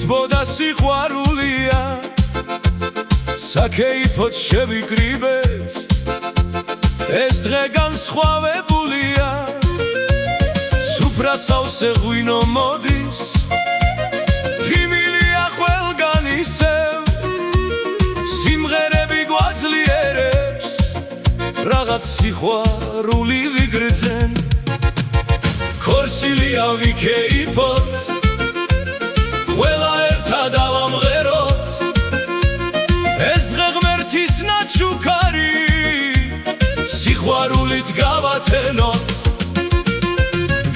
იცბოდა სიყვარულია საკეიფოდ შევიკრიბეთ ეს დღე განსხვავებულია სუფრასავსე ღვინო მოდის ღიმილია ყველგან ისევ სიმღერები გვაძლიერებს რაღაც სიყვარული ვიგრძენ ქორწილია ვიქეიფოთ ყველა ერთად ავამღეროთ ეს დღე ღმერთის ნაჩუქარი სიყვარულით გავათენოთ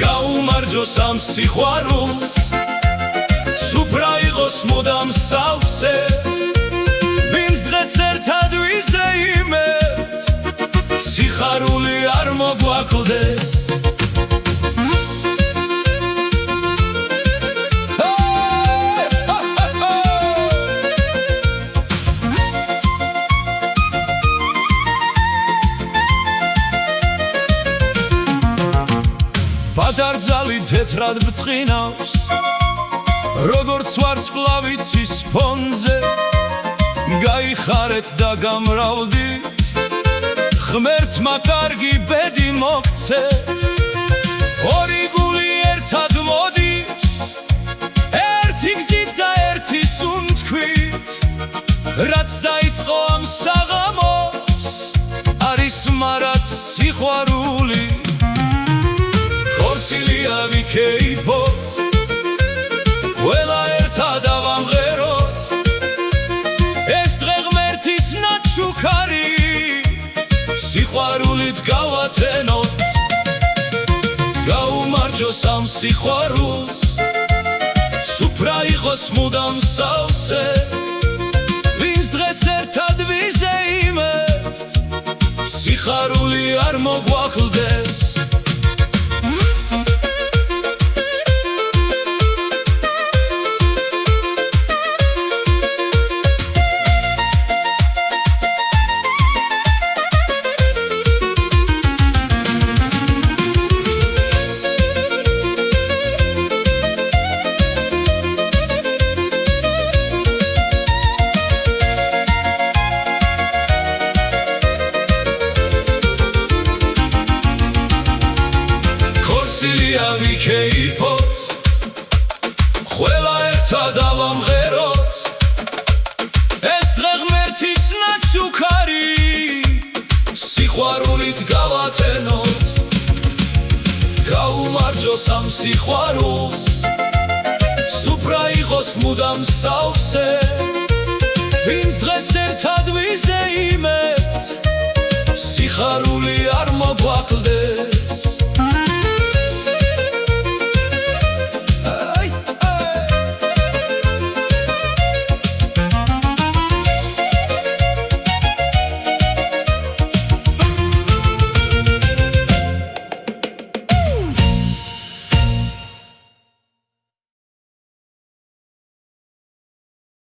გაუმარჯოს ამ სიყვარულს სუფრა იყოს მუდამ სავსე ვინც დღეს ერთად ვიზეიმებთ სიხარული არ მოგვაკლდეს ბადარძალი თეთრად ბწყინავს როგორც ვარსკვლავიცის ფონზე გაიხარეთ და გამრავლდით ღმერთმა კარგი ბედი მოგცეთ ორი გული ერთად მოდის ერთი გზით და ერთი სუნთქვით რაც დაიწყო ამ საღამოს არის მარად სიყვარული ქორწილია ვიქეიფოთ ყველა ერთად ავამღეროთ ეს დღე ღმერთის ნაჩუქარი სიყვარულით გავათენოთ გაუმარჯოს ამ სიყვარულს სუფრა იყოს მუდამ სავსე ვინც დღეს ერთად ვიზეიმებთ სიხარული არ მოგვაკლდეს ქორწილია ვიქეიფოთ ყველა ერთად ავამღეროთ ეს დღე ღმერთის ნაჩუქარი სიყვარულით გავათენოთ გაუმარჯოს ამ სიყვარულს სუფრა იყოს მუდამ სავსე ვინც დღეს ერთად ვიზეიმებთ სიხარული არ მოგვაკლდეს